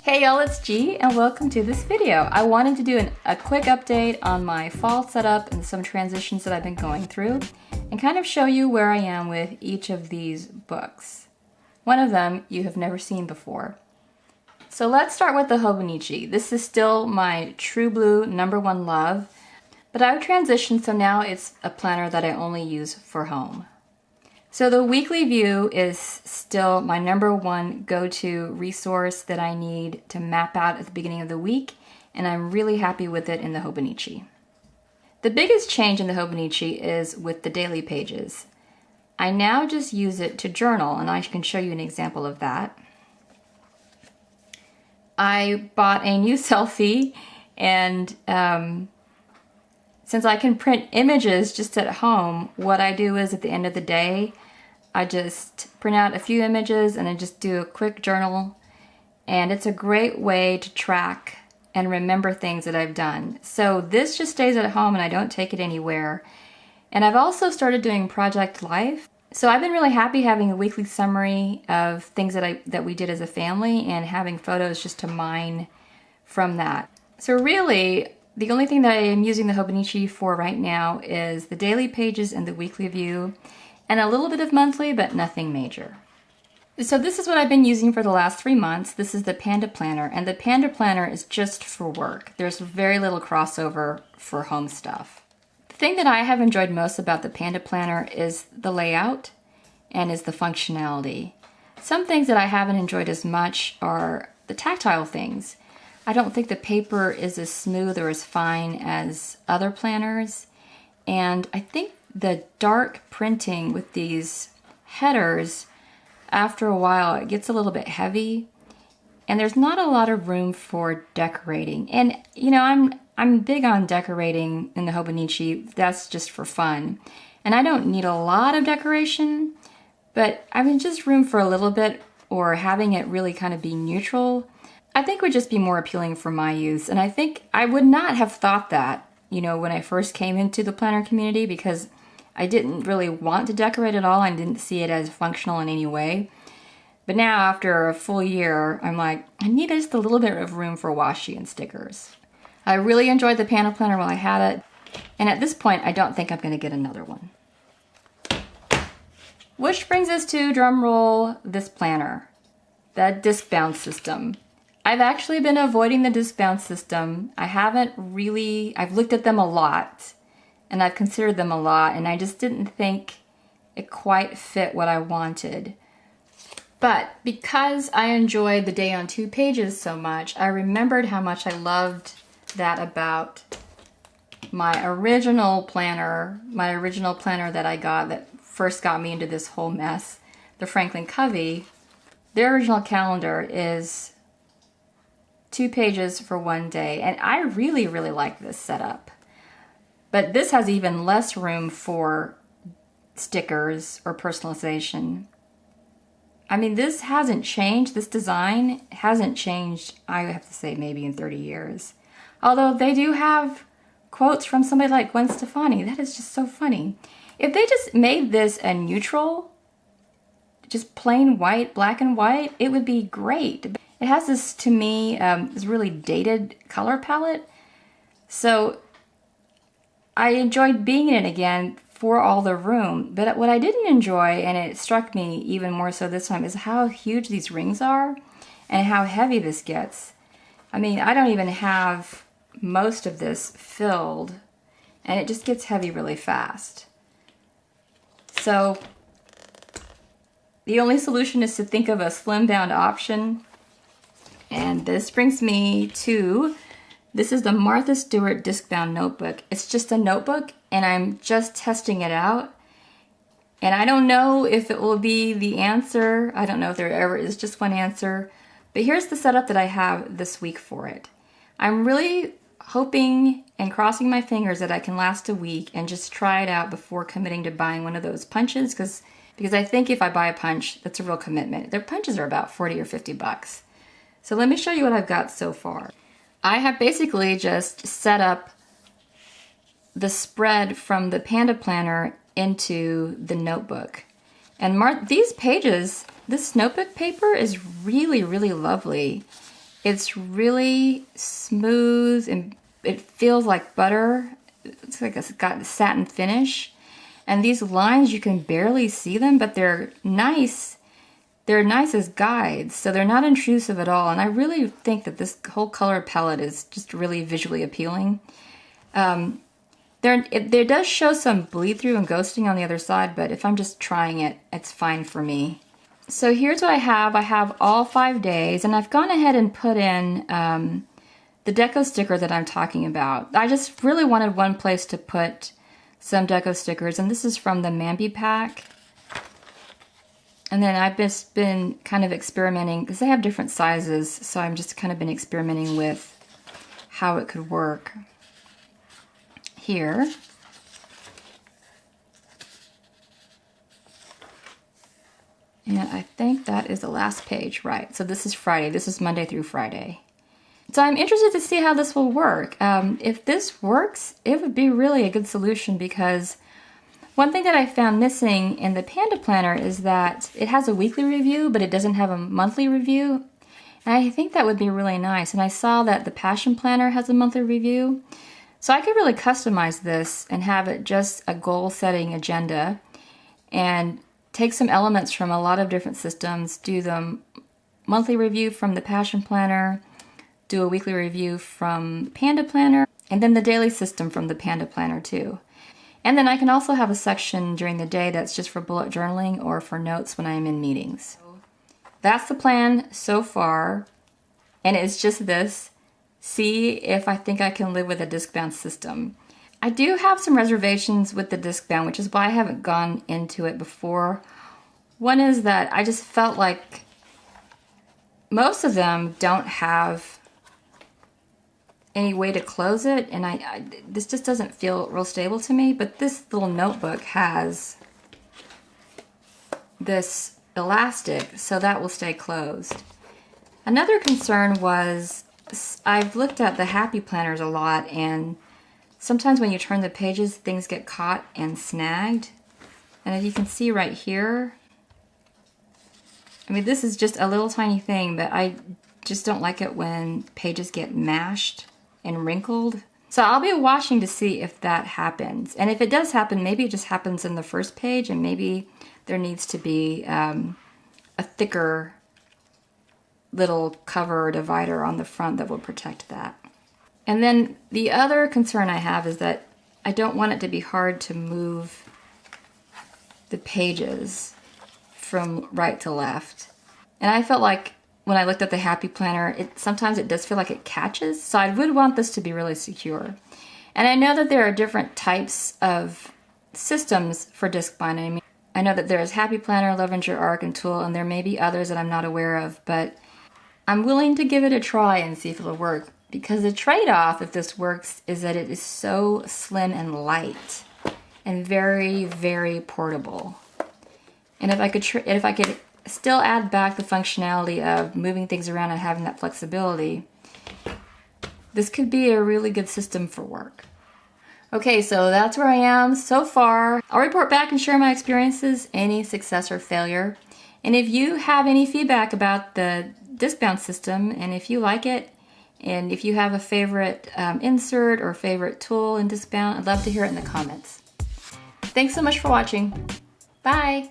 Hey y'all, it's G and welcome to this video. I wanted to do a quick update on my fall setup and some transitions that I've been going through and kind of show you where I am with each of these books. One of them you have never seen before. So let's start with the Hoban. This is still my true blue #1 love, but I've transitioned so now it's a planner that I only use for home. So the weekly view is still my #1 go-to resource that I need to map out at the beginning of the week, and I'm really happy with it in the Hoban. The biggest change in the Hoban is with the daily pages. I now just use it to journal, and I can show you an example of that. I bought a new selfie, and since I can print images just at home, what I do is at the end of the day, I just print out a few images and I just do a quick journal, and it's a great way to track and remember things that I've done. So this just stays at home and I don't take it anywhere. And I've also started doing Project Life. So I've been really happy having a weekly summary of things that we did as a family and having photos just to mine from that. So really, the only thing that I am using the Hoban for right now is the daily pages and the weekly view, and a little bit of monthly, but nothing major. So this is what I've been using for the last 3 months. This is the Panda planner, and the Panda planner is just for work. There's very little crossover for home stuff. The thing that I have enjoyed most about the Panda planner is the layout and is the functionality. Some things that I haven't enjoyed as much are the tactile things. I don't think the paper is as smooth or as fine as other planners, and I think the dark printing with these headers, after a while it gets a little bit heavy and there's not a lot of room for decorating. And you know, I'm big on decorating in the Hoban. That's just for fun. And I don't need a lot of decoration, but I mean just room for a little bit, or having it really kind of be neutral, I think would just be more appealing for my use. And I think I would not have thought that, you know, when I first came into the planner community, because I didn't really want to decorate at all. I didn't see it as functional in any way. But now, after a full year, I'm like, I need just a little bit of room for washi and stickers. I really enjoyed the Panda planner while I had it, and at this point, I don't think I'm going to get another one. Which brings us to, drum roll, this planner, the disc-bound system. I've actually been avoiding the disc-bound system. I've looked at them a lot, and I've considered them a lot, and I just didn't think it quite fit what I wanted. But because I enjoyed the day on 2 pages so much, I remembered how much I loved that about my original planner that I got that first got me into this whole mess, the Franklin Covey. Their original calendar is 2 pages for 1 day, and I really, really like this setup. But this has even less room for stickers or personalization. I mean, this hasn't changed. This design hasn't changed, I have to say, maybe in 30 years. Although they do have quotes from somebody like Gwen Stefani. That is just so funny. If they just made this a neutral, just plain white, black and white, it would be great. It has this, to me, this really dated color palette. So I enjoyed being in it again for all the room, but what I didn't enjoy, and it struck me even more so this time, is how huge these rings are and how heavy this gets. I mean, I don't even have most of this filled, and it just gets heavy really fast. So the only solution is to think of a slim bound option, and this brings me to, this is the Martha Stewart disc-bound notebook. It's just a notebook, and I'm just testing it out. And I don't know if it will be the answer. I don't know if there ever is just one answer. But here's the setup that I have this week for it. I'm really hoping and crossing my fingers that I can last a week and just try it out before committing to buying one of those punches, because I think if I buy a punch, that's a real commitment. Their punches are about 40 or 50 bucks. So let me show you what I've got so far. I have basically just set up the spread from the Panda planner into the notebook. And these pages, this notebook paper is really, really lovely. It's really smooth and it feels like butter. It's like it's got a satin finish. And these lines, you can barely see them, but they're nice. They're nice as guides, so they're not intrusive at all. And I really think that this whole color palette is just really visually appealing. There does show some bleed through and ghosting on the other side, but if I'm just trying it, it's fine for me. So here's what I have. I have all 5 days, and I've gone ahead and put in the deco sticker that I'm talking about. I just really wanted one place to put some deco stickers, and this is from the Mambi pack. And then I've just been kind of experimenting, because they have different sizes, so I've just kind of been experimenting with how it could work. Here. And I think that is the last page, right? So this is Friday. This is Monday through Friday. So I'm interested to see how this will work. If this works, it would be really a good solution, because one thing that I found missing in the Panda Planner is that it has a weekly review, but it doesn't have a monthly review. And I think that would be really nice. And I saw that the Passion Planner has a monthly review. So I could really customize this and have it just a goal-setting agenda and take some elements from a lot of different systems, do the monthly review from the Passion Planner, do a weekly review from Panda Planner, and then the daily system from the Panda Planner too. And then I can also have a section during the day that's just for bullet journaling or for notes when I'm in meetings. That's the plan so far, and it's just this. See if I think I can live with a disc-bound system. I do have some reservations with the disc-bound, which is why I haven't gone into it before. One is that I just felt like most of them don't have any way to close it, and this just doesn't feel real stable to me, but this little notebook has this elastic, so that will stay closed. Another concern was I've looked at the Happy Planners a lot, and sometimes when you turn the pages, things get caught and snagged. And as you can see right here, I mean, this is just a little tiny thing, but I just don't like it when pages get mashed and wrinkled. So I'll be watching to see if that happens. And if it does happen, maybe it just happens in the first page, and maybe there needs to be a thicker little cover or divider on the front that will protect that. And then the other concern I have is that I don't want it to be hard to move the pages from right to left. And I felt like when I looked at the Happy Planner, sometimes it does feel like it catches, so I would want this to be really secure. And I know that there are different types of systems for disc binding. I know that there is Happy Planner, Levenger, Arc, and Tool, and there may be others that I'm not aware of, but I'm willing to give it a try and see if it'll work, because the trade-off, if this works, is that it is so slim and light and very, very portable. And if I could still add back the functionality of moving things around and having that flexibility, this could be a really good system for work. Okay, so that's where I am so far. I'll report back and share my experiences, any success or failure. And if you have any feedback about the disc-bound system, and if you like it, and if you have a favorite insert or favorite tool in disc-bound, I'd love to hear it in the comments. Thanks so much for watching. Bye!